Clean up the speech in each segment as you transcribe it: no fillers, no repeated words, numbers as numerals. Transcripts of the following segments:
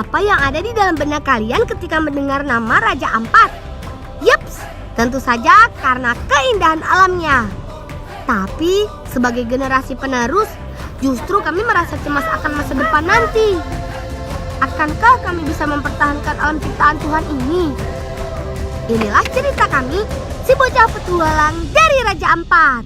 Apa yang ada di dalam benak kalian ketika mendengar nama Raja Ampat? Yups, tentu saja karena keindahan alamnya. Tapi sebagai generasi penerus, justru kami merasa cemas akan masa depan nanti. Akankah kami bisa mempertahankan alam ciptaan Tuhan ini? Inilah cerita kami, si bocah petualang dari Raja Ampat.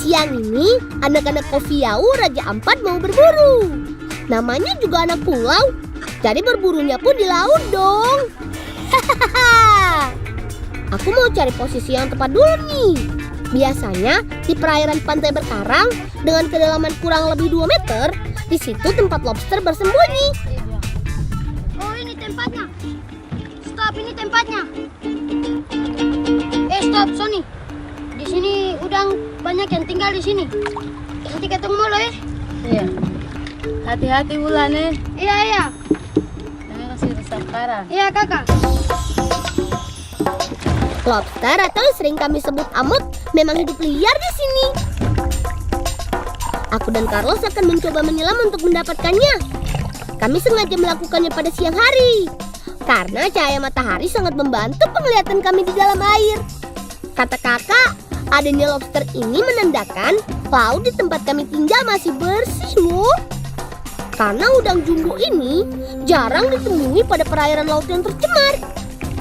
Siang ini, anak-anak Kofiau Raja Ampat mau berburu. Namanya juga anak pulau, jadi berburunya pun di laut dong. Hahaha. Aku mau cari posisi yang tepat dulu nih. Biasanya di perairan pantai berkarang dengan kedalaman kurang lebih 2 meter, di situ tempat lobster bersembunyi. Oh, ini tempatnya. Stop, ini tempatnya. Stop, Sony. Di sini udang banyak yang tinggal di sini. Nanti ketemu lo ya. Iya. Hati-hati Wulan ya. Iya. Jangan kasih rusak parah. Iya, Kakak. Lobster atau sering kami sebut amut memang hidup liar di sini. Aku dan Carlos akan mencoba menyelam untuk mendapatkannya. Kami sengaja melakukannya pada siang hari karena cahaya matahari sangat membantu penglihatan kami di dalam air. Kata kakak, adanya lobster ini menandakan laut di tempat kami tinggal masih bersih loh. Karena udang jumbo ini jarang ditemui pada perairan laut yang tercemar.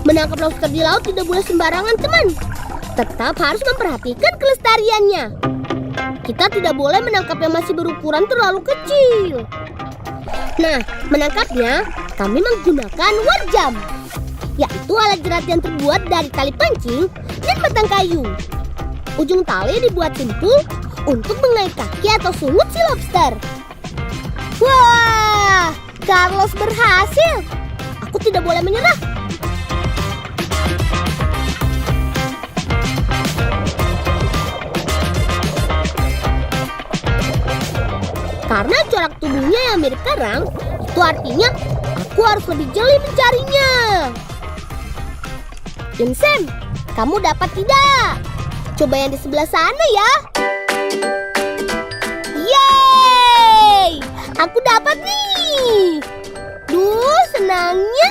Menangkap lobster di laut tidak boleh sembarangan, teman. Tetap harus memperhatikan kelestariannya. Kita tidak boleh menangkap yang masih berukuran terlalu kecil. Nah, menangkapnya kami menggunakan warjam, yaitu alat jerat yang terbuat dari tali pancing dan batang kayu. Ujung tali dibuat simpul untuk mengait kaki atau sungut si lobster. Wah, Carlos berhasil. Aku tidak boleh menyerah. Karena corak tubuhnya yang mirip karang, itu artinya aku harus lebih jeli mencarinya. Sam, kamu dapat tidak? Coba yang di sebelah sana ya. Yeay! Aku dapat nih. Duh, senangnya.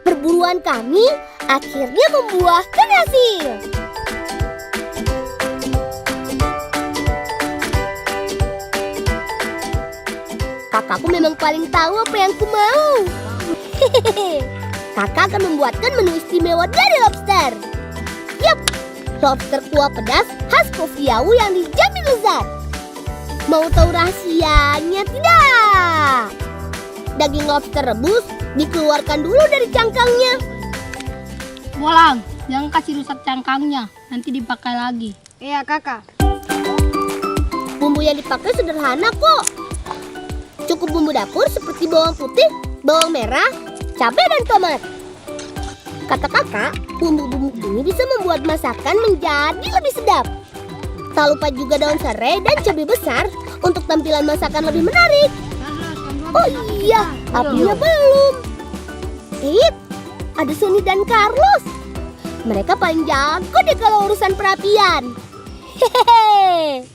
Perburuan kami akhirnya membuahkan hasil. Kakakku memang paling tahu apa yang ku mau. Kakak akan membuatkan menu istimewa dari lobster. Yup, lobster kuah pedas khas Kofiau yang dijamin lezat. Mau tahu rahasianya tidak? Daging lobster rebus dikeluarkan dulu dari cangkangnya. Wulan, jangan kasih rusak cangkangnya. Nanti dipakai lagi. Iya, Kakak. Bumbu yang dipakai sederhana kok. Cukup bumbu dapur seperti bawang putih, bawang merah, cabai dan tomat. Kata kakak, bumbu-bumbu ini bisa membuat masakan menjadi lebih sedap. Tak lupa juga daun serai dan cabai besar untuk tampilan masakan lebih menarik. Oh iya, apinya belum. Ada Sony dan Carlos. Mereka paling jago deh kalau urusan perapian. Hehehe.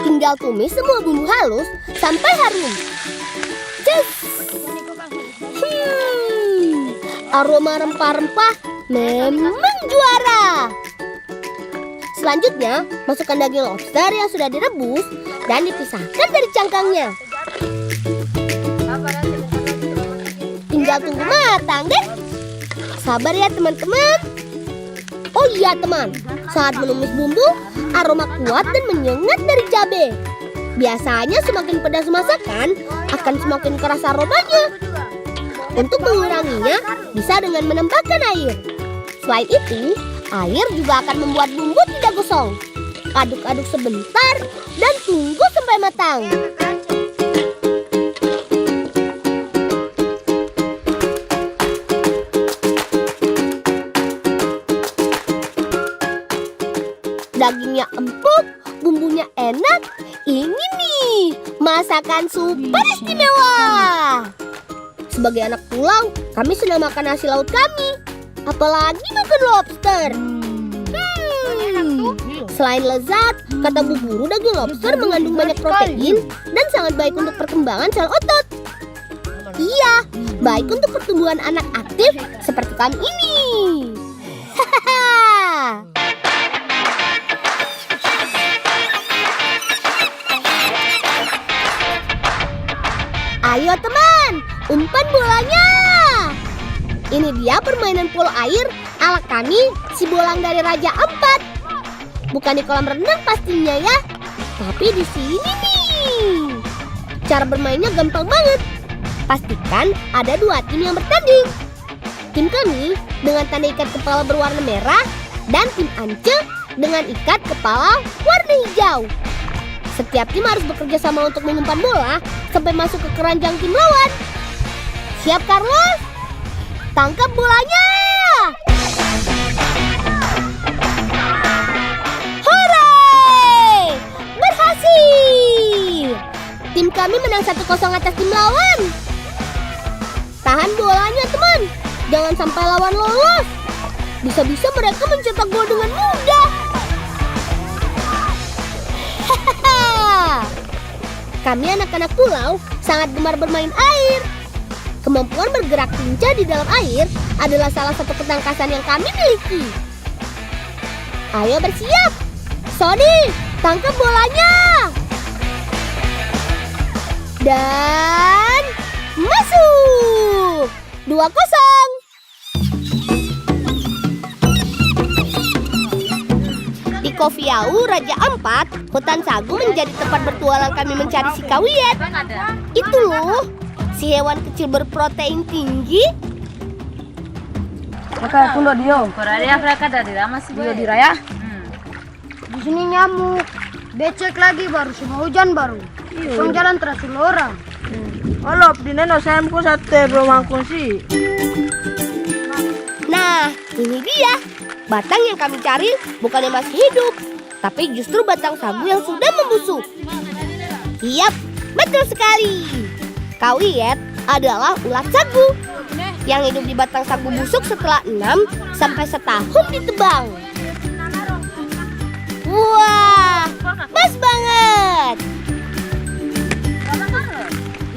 Tinggal tumis semua bumbu halus sampai harum. Cus. Aroma rempah-rempah memang juara. Selanjutnya, masukkan daging lobster yang sudah direbus dan dipisahkan dari cangkangnya. Tinggal tunggu matang deh. Sabar ya teman-teman. Oh iya teman, saat menumis bumbu, aroma kuat dan menyengat dari cabai. Biasanya semakin pedas masakan, akan semakin keras aromanya. Untuk menguranginya, bisa dengan menambahkan air. Selain itu, air juga akan membuat bumbu tidak gosong. Aduk-aduk sebentar dan tunggu sampai matang. Dagingnya empuk, bumbunya enak. Ini nih, masakan super istimewa. Sebagai anak pulau, kami senang makan hasil laut kami. Apalagi makan lobster. Selain lezat, kata Bu Guru daging lobster mengandung banyak protein dan sangat baik untuk perkembangan sel otot. Iya, baik untuk pertumbuhan anak aktif seperti kami ini. Hahaha. Ayo teman, umpan bolanya. Ini dia permainan polo air ala kami, si Bolang dari Raja Ampat. Bukan di kolam renang pastinya ya, tapi di sini nih. Cara bermainnya gampang banget. Pastikan ada 2 tim yang bertanding. Tim kami dengan tanda ikat kepala berwarna merah dan tim Ance dengan ikat kepala warna hijau. Setiap tim harus bekerja sama untuk mengumpan bola sampai masuk ke keranjang tim lawan. Siap Carlos? Tangkap bolanya! Hore! Berhasil! Tim kami menang 1-0 atas tim lawan. Tahan bolanya teman, jangan sampai lawan lolos. Bisa-bisa mereka mencetak gol dengan mudah. Kami anak-anak pulau sangat gemar bermain air. Kemampuan bergerak lincah di dalam air adalah salah satu ketangkasan yang kami miliki. Ayo bersiap. Sony, tangkap bolanya. Dan masuk. 2-0. Di Kofiau, Raja Ampat, hutan sagu menjadi tempat bertualang kami mencari si Kawiet. Itu loh, si hewan kecil berprotein tinggi. Kakak, kulo dio. Korea mereka dari lama sih. Dio di raya. Di sini nyamuk. Becek lagi baru semua hujan baru. Tong jalan terasa orang. Halo, di neno sayamku sate belum angkun sih. Nah, ini dia. Batang yang kami cari bukannya masih hidup, tapi justru batang sagu yang sudah membusuk. Yap, betul sekali. Kawiet adalah ulat sagu yang hidup di batang sagu busuk setelah 6 sampai setahun ditebang. Wah, pas banget.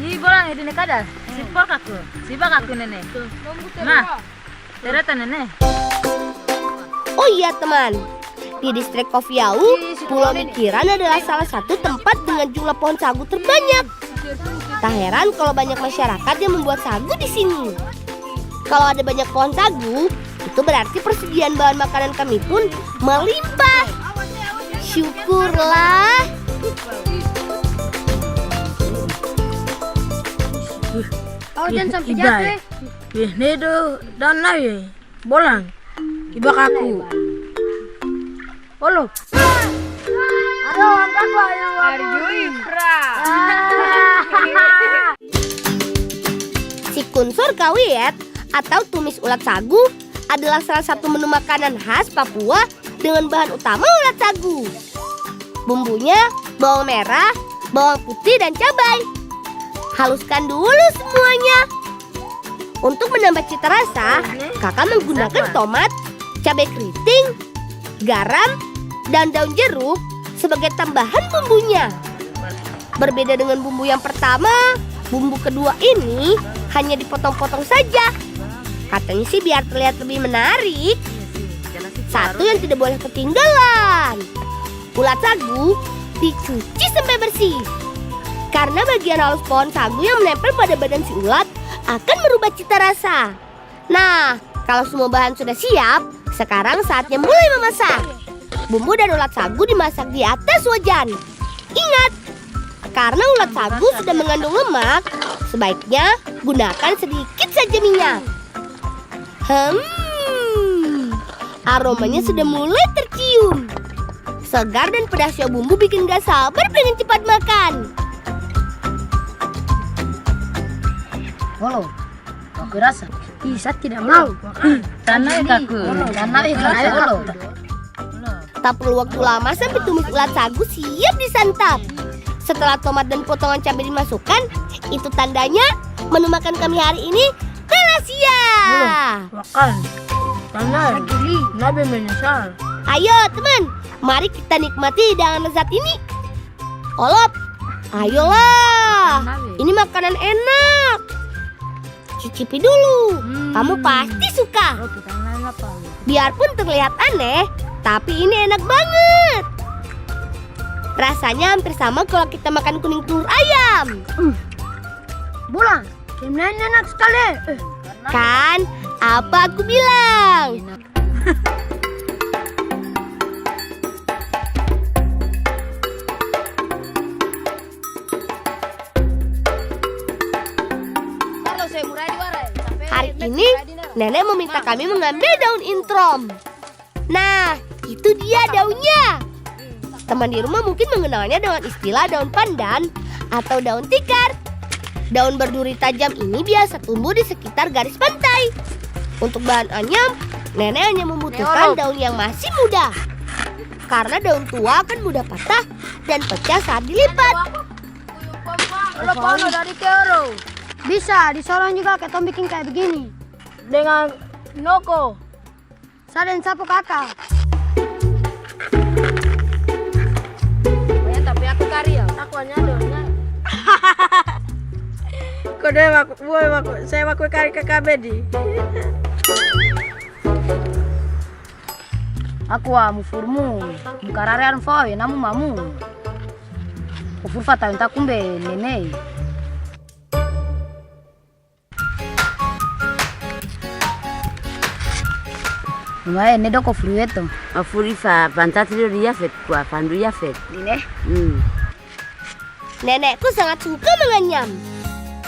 Ih, bolang ini kada. Sipok aku. Sibak aku nenek. Nah, ternyata nenek. Oh iya teman, di distrik Kofiau, Pulau Mikiran adalah salah satu tempat dengan jumlah pohon sagu terbanyak. Tak heran kalau banyak masyarakat yang membuat sagu di sini. Kalau ada banyak pohon sagu, itu berarti persediaan bahan makanan kami pun melimpah. Syukurlah. Oh, jangan sampai jatuh. Wih, nedo dan nawe. Bolang. Ibak aku. Halo. Aduh, apa kok yang Si kunsur kawiet atau tumis ulat sagu adalah salah satu menu makanan khas Papua dengan bahan utama ulat sagu. Bumbunya bawang merah, bawang putih, dan cabai. Haluskan dulu semuanya. Untuk menambah cita rasa, kakak menggunakan tomat, cabai keriting, garam, dan daun jeruk sebagai tambahan bumbunya. Berbeda dengan bumbu yang pertama, bumbu kedua ini hanya dipotong-potong saja. Katanya sih biar terlihat lebih menarik. Satu yang tidak boleh ketinggalan, ulat sagu dicuci sampai bersih. Karena bagian halus pohon sagu yang menempel pada badan si ulat akan merubah cita rasa. Nah, kalau semua bahan sudah siap, sekarang saatnya mulai memasak. Bumbu dan ulat sagu dimasak di atas wajan. Ingat, karena ulat sagu sudah mengandung lemak, sebaiknya gunakan sedikit saja minyak. Aromanya sudah mulai tercium. Segar dan pedasnya bumbu bikin gak sabar pengen cepat makan. Halo. Aku rasa. Bisa tidak mau. Tanah kaku. Tanah kaku. Tak perlu waktu lama sampai tumis ulat sagu siap disantap. Setelah tomat dan potongan cabai dimasukkan, itu tandanya menu makan kami hari ini telah siap. Makan. Tanah. Nabi menyesal. Ayo teman, Mari kita nikmati hidangan lezat ini. Olop, ayolah. Ini makanan enak. Cicipi dulu. Kamu pasti suka. Oh, kita lain apa? Biarpun terlihat aneh, tapi ini enak banget. Rasanya hampir sama kalau kita makan kuning telur ayam. Bulan, ini enak sekali. Kan, apa aku bilang? Hari ini, nenek meminta kami mengambil daun introm. Nah, itu dia daunnya. Teman di rumah mungkin mengenalnya dengan istilah daun pandan atau daun tikar. Daun berduri tajam ini biasa tumbuh di sekitar garis pantai. Untuk bahan anyam, nenek hanya membutuhkan daun yang masih muda. Karena daun tua akan mudah patah dan pecah saat dilipat. Kalau dari Keoro. Bisa, di Sorong juga kita bikin kayak begini. Dengan noko. Saya dan sapu kakak. Ya, tapi aku karya. Aku hanya daunnya. Kode saya aku kari kakak di. Aku mufurmu, mukararean foy, namu mamu. Kufur fata unta kumbe nene. Mae ne doko frueto. Afuri fa pantatrio di Yafet kwa pandu Yafet. Ini. Nenekku sangat suka menganyam.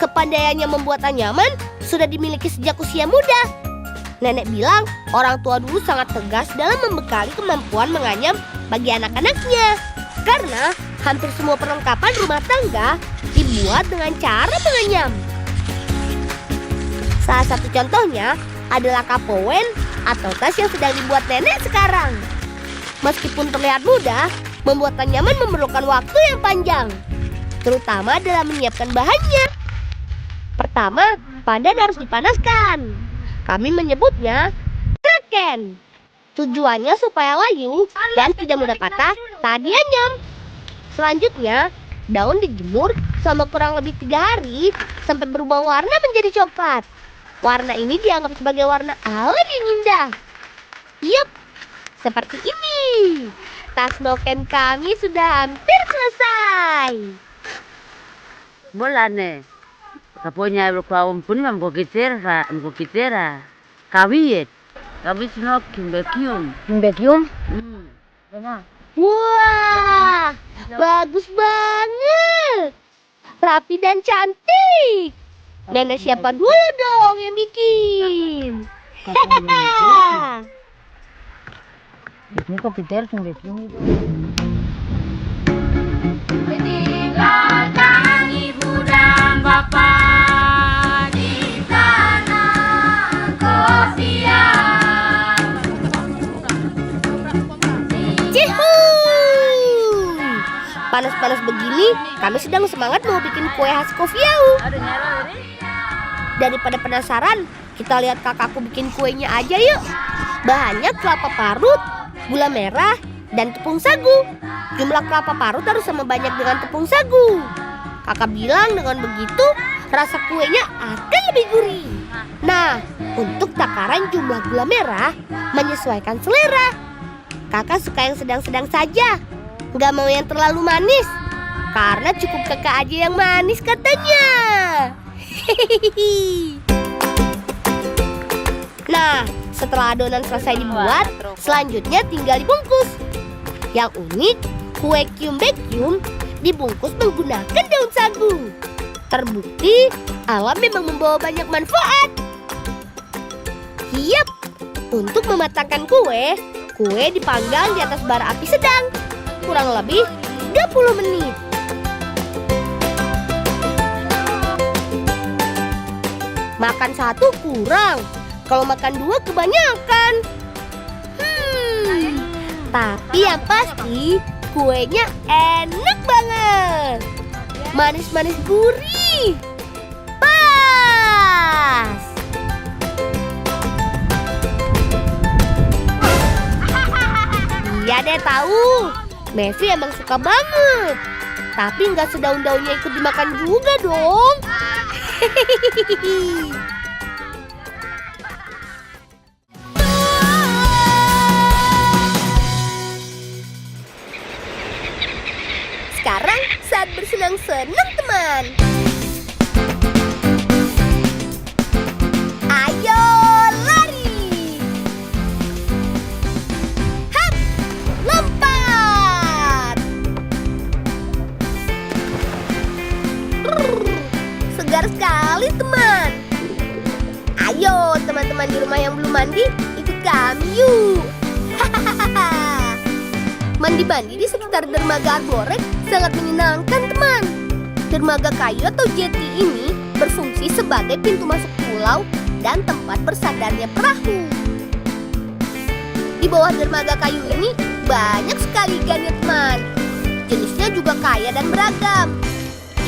Kepandaiannya membuat anyaman sudah dimiliki sejak usia muda. Nenek bilang orang tua dulu sangat tegas dalam membekali kemampuan menganyam bagi anak-anaknya. Karena hampir semua perlengkapan rumah tangga dibuat dengan cara menganyam. Salah satu contohnya adalah kapowen atau tas yang sedang dibuat nenek sekarang. Meskipun terlihat mudah, membuat anyaman memerlukan waktu yang panjang, terutama dalam menyiapkan bahannya. Pertama, pandan harus dipanaskan. Kami menyebutnya kraken. Tujuannya supaya layu dan tidak mudah patah saat dianyam. Selanjutnya, daun dijemur selama kurang lebih 3 hari sampai berubah warna menjadi coklat. Warna ini dianggap sebagai warna alam yang indah. Yup, seperti ini. Tas noken kami sudah hampir selesai. Bolane. Kaponya kwa umpuni mkokitera. Kawiyet. Kami sino kimbekium. Kimbekium? Benar. Wah, bagus banget. Rapi dan cantik. Nenek siapa dulu dong yang bikin? Ini kopi ter kimbekium itu. Meninggalkan ibu dan bapak di tanah kosian. Cihuy! Panas-panas begini, kami sedang semangat mau bikin kue khas Kofiau. Daripada penasaran, kita lihat kakakku bikin kuenya aja yuk. Bahannya kelapa parut, gula merah, dan tepung sagu. Jumlah kelapa parut harus sama banyak dengan tepung sagu. Kakak bilang dengan begitu, rasa kuenya akan lebih gurih. Nah, untuk takaran jumlah gula merah, menyesuaikan selera. Kakak suka yang sedang-sedang saja, nggak mau yang terlalu manis. Karena cukup kakak aja yang manis katanya. Nah, setelah adonan selesai dibuat, selanjutnya tinggal dibungkus. Yang unik, kue kyum-bekyum dibungkus menggunakan daun sagu. Terbukti, alam memang membawa banyak manfaat. Yap, untuk mematangkan kue dipanggang di atas bara api sedang, kurang lebih 30 menit. Makan satu kurang, kalau makan 2 kebanyakan. Tapi yang pasti kuenya enak banget. Manis-manis gurih. Pas. Iya deh tahu. Messi emang suka banget. Tapi nggak sedaun-daunnya ikut dimakan juga dong. Sekarang saat bersenang-senang teman. Ayo lari. Hap, lompat. Segar sekali teman. Ayo teman-teman di rumah yang belum mandi, ikut kami yuk. Mandi-mandi di sekitar dermaga Arborek sangat menyenangkan teman. Dermaga kayu atau jeti ini berfungsi sebagai pintu masuk pulau dan tempat bersandarnya perahu. Di bawah dermaga kayu ini banyak sekali ikannya teman. Jenisnya juga kaya dan beragam.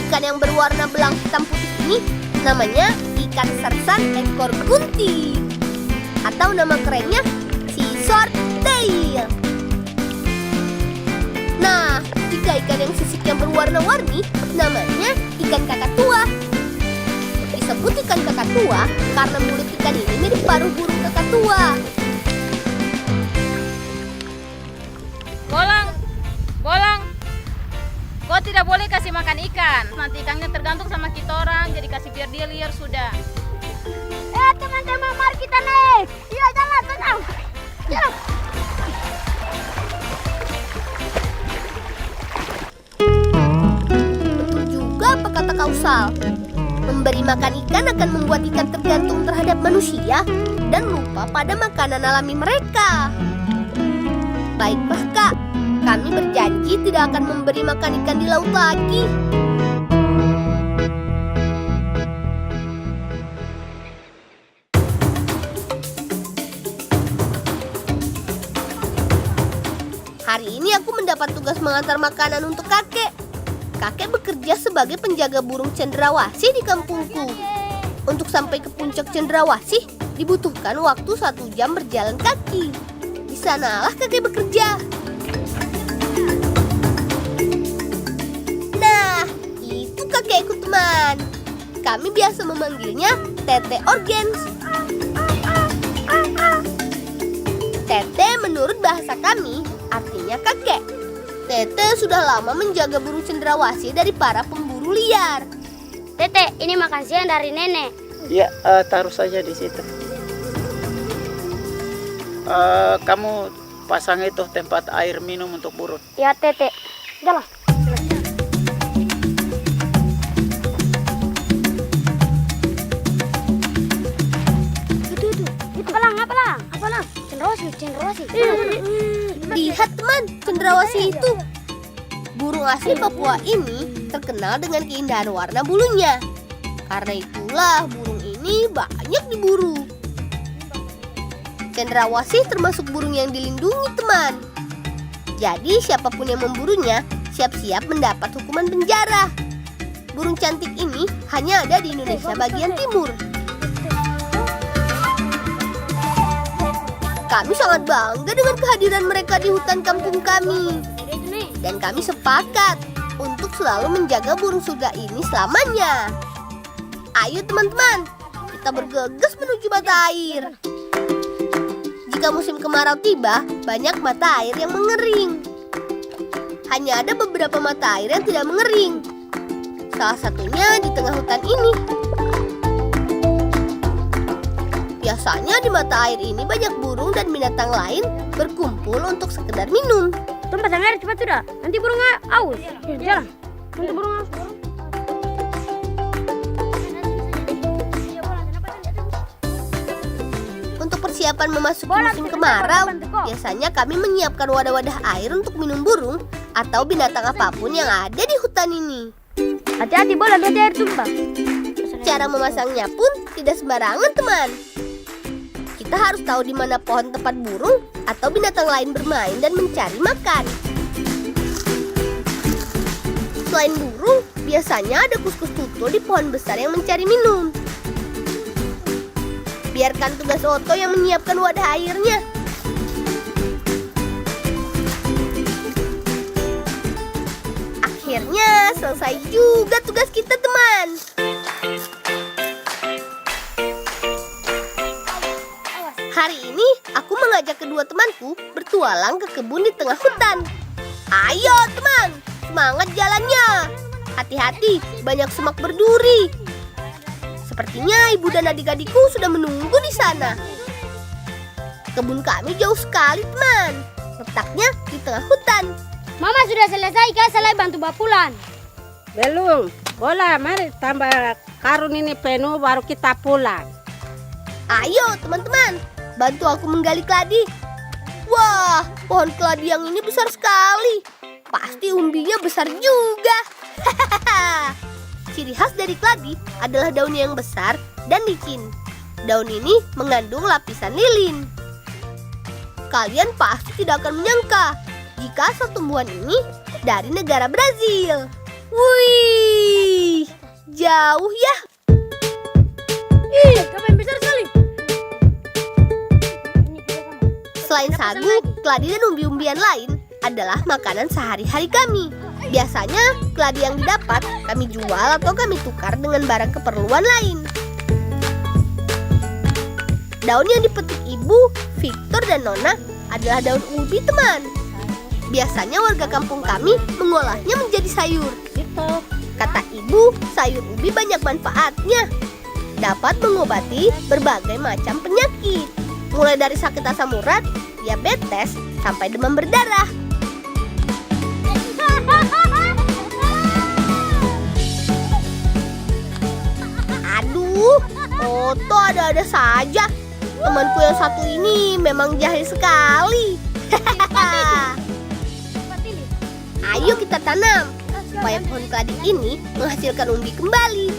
Ikan yang berwarna belang hitam putih ini namanya ikan sersan ekor gunting. Atau nama kerennya sea swordtail. Nah, jika ikan yang sisiknya berwarna-warni, namanya ikan kakak tua. Disebut ikan kakak tua karena mulut ikan ini mirip paruh burung kakak tua. Bolang. Kau tidak boleh kasih makan ikan. Nanti ikannya tergantung sama kita orang, jadi kasih biar dia liar sudah. Teman-teman, mari kita naik. Iya, jalan, tenang. Ya. Betul juga apa kata Kausal. Memberi makan ikan akan membuat ikan tergantung terhadap manusia dan lupa pada makanan alami mereka. Baiklah Kak, kami berjanji tidak akan memberi makan ikan di laut lagi. Hari ini aku mendapat tugas mengantar makanan untuk kakek. Kakek bekerja sebagai penjaga burung cendrawasih di kampungku. Untuk sampai ke puncak cendrawasih dibutuhkan waktu 1 jam berjalan kaki. Di sanalah kakek bekerja. Nah, itu kakekku teman. Kami biasa memanggilnya Tete Orgens. Tete menurut bahasa kami artinya kakek. Tete sudah lama menjaga burung cendrawasih dari para pemburu liar. Tete, ini makan siang dari nenek. Ya, taruh saja di situ. Kamu pasang itu tempat air minum untuk burung. Ya, Tete. Jalan. Itu apalang? Cendrawasih. Lihat teman, cendrawasih itu. Burung asli Papua ini terkenal dengan keindahan warna bulunya. Karena itulah burung ini banyak diburu. Cendrawasih termasuk burung yang dilindungi teman. Jadi siapapun yang memburunya siap-siap mendapat hukuman penjara. Burung cantik ini hanya ada di Indonesia bagian timur. Kami sangat bangga dengan kehadiran mereka di hutan kampung kami. Dan kami sepakat untuk selalu menjaga burung surga ini selamanya. Ayo teman-teman, kita bergegas menuju mata air. Jika musim kemarau tiba, banyak mata air yang mengering. Hanya ada beberapa mata air yang tidak mengering. Salah satunya di tengah hutan ini. Biasanya di mata air ini banyak burung dan binatang lain berkumpul untuk sekedar minum. Tuh pasang air cepat sudah. Nanti burung aus. Jalan. Nanti burung aus. Untuk persiapan memasuki musim kemarau, biasanya kami menyiapkan wadah-wadah air untuk minum burung atau binatang apapun yang ada di hutan ini. Hati-hati bola, nanti air tumpah. Cara memasangnya pun tidak sembarangan teman. Kita harus tahu di mana pohon tempat burung atau binatang lain bermain dan mencari makan. Selain burung, biasanya ada kuskus tutul di pohon besar yang mencari minum. Biarkan tugas Otto yang menyiapkan wadah airnya. selesai juga tugas kita, teman. Hari ini aku mengajak kedua temanku bertualang ke kebun di tengah hutan. Ayo teman, semangat jalannya. Hati-hati, banyak semak berduri. Sepertinya ibu dan adik-adikku sudah menunggu di sana. Kebun kami jauh sekali, teman. Letaknya di tengah hutan. Mama sudah selesai kah selai bantu bapulan? Belum. Bola, mari tambah karun ini penuh baru kita pulang. Ayo teman-teman, bantu aku menggali keladi. Wah, pohon keladi yang ini besar sekali. Pasti umbinya besar juga. Ciri khas dari keladi adalah daunnya yang besar dan licin. Daun ini mengandung lapisan lilin. Kalian pasti tidak akan menyangka jika asal tumbuhan ini dari negara Brazil. Wih, jauh ya. Kapan besar sekali? Selain sagu, keladi dan umbi-umbian lain adalah makanan sehari-hari kami. Biasanya, keladi yang didapat kami jual atau kami tukar dengan barang keperluan lain. Daun yang dipetik ibu, Victor dan Nona adalah daun ubi, teman. Biasanya warga kampung kami mengolahnya menjadi sayur. Kata ibu, sayur ubi banyak manfaatnya. Dapat mengobati berbagai macam penyakit. Mulai dari sakit asam urat, diabetes, sampai demam berdarah. Aduh, Oto ada-ada saja. Temanku yang satu ini memang jahil sekali. Ayo kita tanam, supaya pohon keladi ini menghasilkan umbi kembali.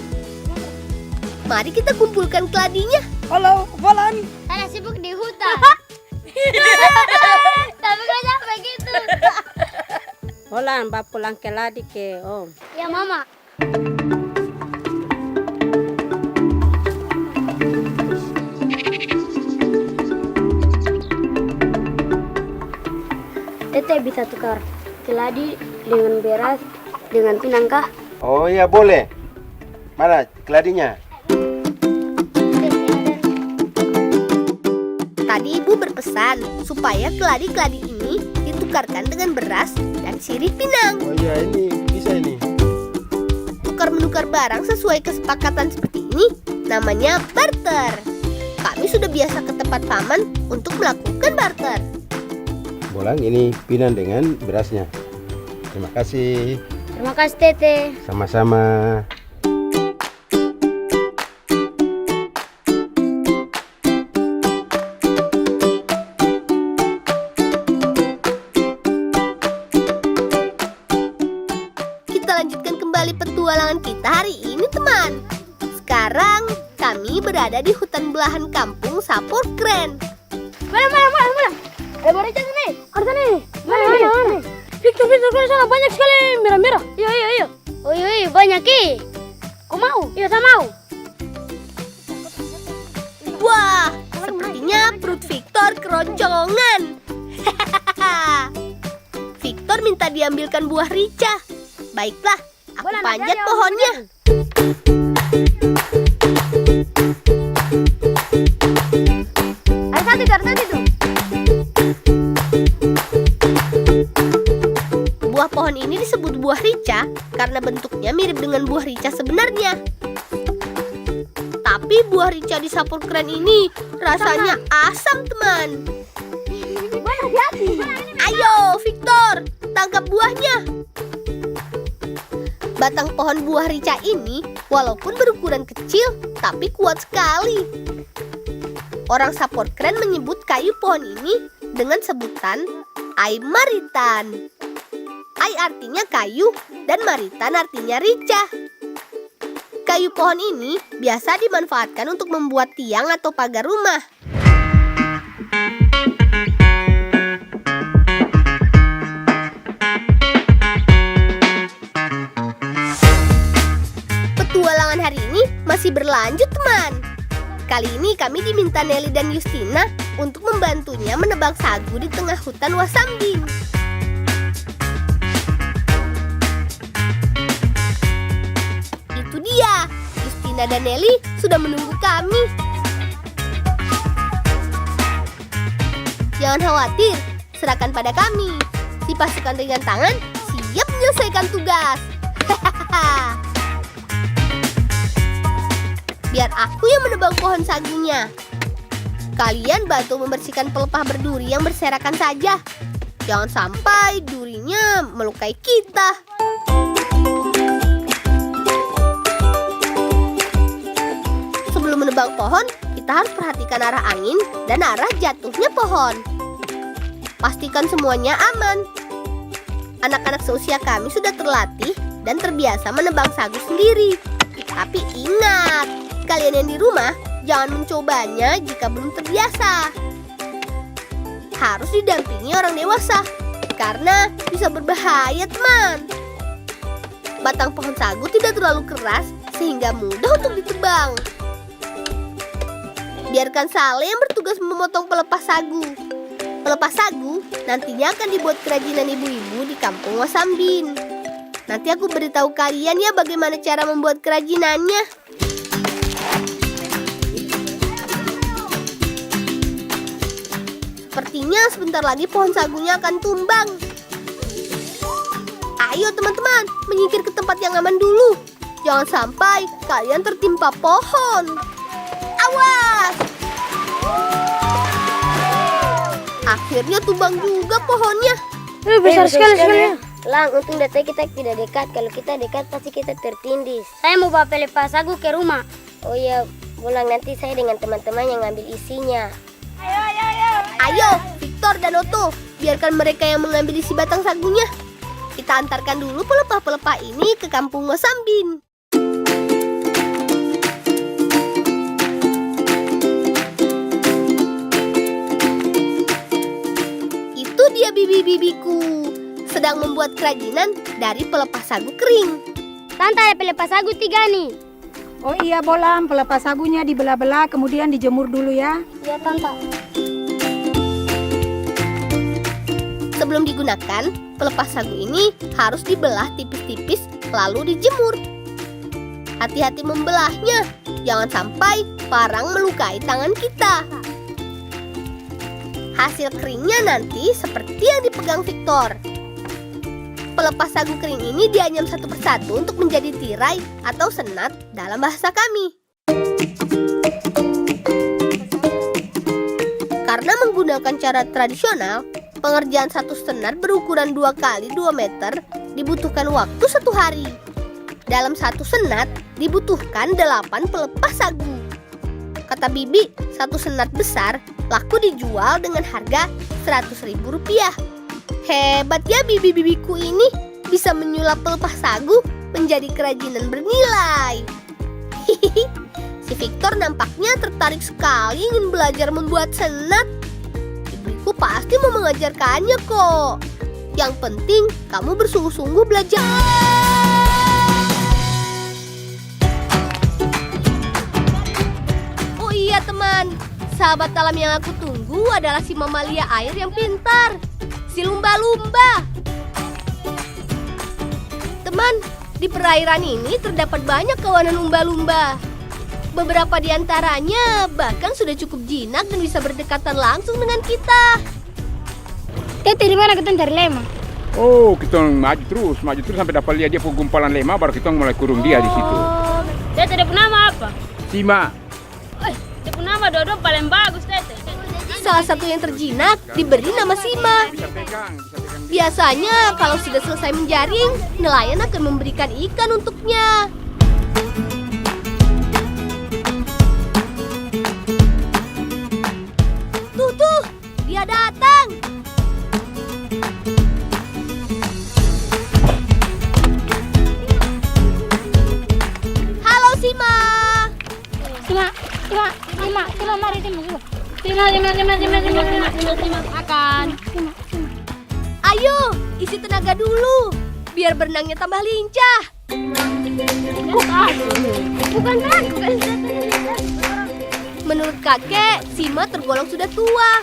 Mari kita kumpulkan keladinya. Halo, Bolan. Saya sibuk di hutan. Tapi kok sampai gitu? Bolan, bawa pulang ke ladi ke Om. Ya mama. Tete bisa tukar keladi dengan beras dengan pinang kah? Oh iya boleh. Mana keladinya? Tadi ibu berpesan supaya keladi-keladi ini ditukarkan dengan beras dan sirih pinang. Oh iya ini bisa ini. Tukar-menukar barang sesuai kesepakatan seperti ini namanya barter. Kami sudah biasa ke tempat paman untuk melakukan barter. Bolang ini pinang dengan berasnya. Terima kasih. Terima kasih Tete. Sama-sama. Kita lanjutkan kembali petualangan kita hari ini, teman. Sekarang kami berada di hutan belahan kampung Sapurkren. Mana? Barica sini. Ada nih. Mana? Victor, ke sana banyak sekali merah-merah. Iya. Oh iya, banyak ki. Kau mau? Iya, saya mau. Wah, sepertinya perut Victor keroncongan. Victor minta diambilkan buah rica. Baiklah, aku panjat pohonnya. Ada satu tuh. Buah pohon ini disebut buah rica karena bentuknya mirip dengan buah rica sebenarnya. Tapi buah rica di Sapurkren ini rasanya asam, teman. Ayo, Victor, tangkap buahnya. Batang pohon buah rica ini walaupun berukuran kecil, tapi kuat sekali. Orang Sapurkren menyebut kayu pohon ini dengan sebutan Aymaritan. Ai artinya kayu dan maritan artinya rica. Kayu pohon ini biasa dimanfaatkan untuk membuat tiang atau pagar rumah. Petualangan hari ini masih berlanjut, teman. Kali ini kami diminta Nelly dan Justina untuk membantunya menebang sagu di tengah hutan Wasambing. Lina dan Nelly sudah menunggu kami. Jangan khawatir, serahkan pada kami. Si pasukan ringan tangan siap menyelesaikan tugas. Biar aku yang menebang pohon sagunya. Kalian bantu membersihkan pelepah berduri yang berserakan saja. Jangan sampai durinya melukai kita. Sebelum menebang pohon, kita harus perhatikan arah angin dan arah jatuhnya pohon. Pastikan semuanya aman. Anak-anak seusia kami sudah terlatih dan terbiasa menebang sagu sendiri. Tapi ingat, kalian yang di rumah jangan mencobanya jika belum terbiasa. Harus didampingi orang dewasa, karena bisa berbahaya, teman. Batang pohon sagu tidak terlalu keras sehingga mudah untuk ditebang. Biarkan Saleh yang bertugas memotong pelepah sagu. Pelepah sagu nantinya akan dibuat kerajinan ibu-ibu di kampung Wasambin. Nanti aku beritahu kalian ya bagaimana cara membuat kerajinannya. Sepertinya sebentar lagi pohon sagunya akan tumbang. Ayo teman-teman, menyingkir ke tempat yang aman dulu. Jangan sampai kalian tertimpa pohon. Awas! Akhirnya tumbang juga pohonnya. Besar sekali ya. Lang, untung data kita tidak dekat. Kalau kita dekat pasti kita tertindis. Saya mau bawa pelepah sagu ke rumah. Oh iya, pulang nanti saya dengan teman-teman yang ngambil isinya. Ayo, Victor dan Otto, biarkan mereka yang mengambil isi batang sagunya. Kita antarkan dulu pelepah-pelepah ini ke kampung Wasambin. Itu dia bibi-bibiku, sedang membuat kerajinan dari pelepah sagu kering. Tante, ada pelepah sagu 3 nih. Oh iya Bolang, pelepah sagunya dibelah-belah kemudian dijemur dulu ya. Iya Tante. Sebelum digunakan, pelepah sagu ini harus dibelah tipis-tipis lalu dijemur. Hati-hati membelahnya, jangan sampai parang melukai tangan kita. Hasil keringnya nanti seperti yang dipegang Victor. Pelepah sagu kering ini dianyam satu persatu untuk menjadi tirai atau senat dalam bahasa kami. Karena menggunakan cara tradisional, pengerjaan satu senat berukuran 2 kali 2 meter dibutuhkan waktu 1 hari. Dalam satu senat dibutuhkan 8 pelepah sagu. Kata Bibi, satu senat besar laku dijual dengan harga Rp100.000. Hebat ya bibi-bibiku ini, bisa menyulap pelepah sagu menjadi kerajinan bernilai. Si Victor nampaknya tertarik sekali ingin belajar membuat senat. Ibuku pasti mau mengajarkannya kok. Yang penting kamu bersungguh-sungguh belajar. Oh iya teman, sahabat alam yang aku tunggu adalah si mamalia air yang pintar, si lumba-lumba. Teman, di perairan ini terdapat banyak kawanan lumba-lumba. Beberapa di antaranya bahkan sudah cukup jinak dan bisa berdekatan langsung dengan kita. Tete, di mana kita cari lema? Oh, kita maju terus sampai dapat lihat dia gumpalan lema, baru kita mulai kurung dia di situ. Tete, dia punya nama apa? Sima. Dia punya nama Dodo paling bagus, Tete. Salah satu yang terjinak diberi nama Sima. Bisa pegang. Biasanya kalau sudah selesai menjaring, nelayan akan memberikan ikan untuknya. Tuh, dia datang. Halo Sima. Sima, mari Sima. Sima. Makan. Ayo, isi tenaga dulu, biar berenangnya tambah lincah. Bukan aku kan. Menurut kakek, Sima tergolong sudah tua.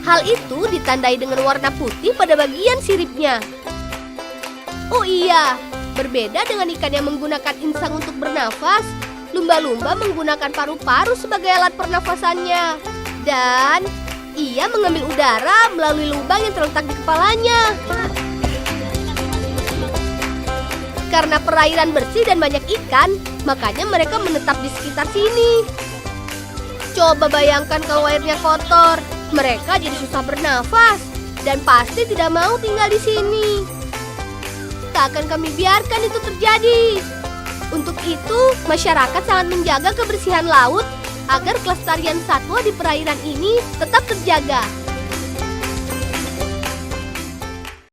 Hal itu ditandai dengan warna putih pada bagian siripnya. Oh iya, berbeda dengan ikan yang menggunakan insang untuk bernafas, Lumba-lumba menggunakan paru-paru sebagai alat pernafasannya. Dan ia mengambil udara melalui lubang yang terletak di kepalanya. Karena perairan bersih dan banyak ikan, makanya mereka menetap di sekitar sini. Coba bayangkan kalau airnya kotor, mereka jadi susah bernafas dan pasti tidak mau tinggal di sini. Tak akan kami biarkan itu terjadi. Untuk itu, masyarakat sangat menjaga kebersihan laut agar kelestarian satwa di perairan ini tetap terjaga.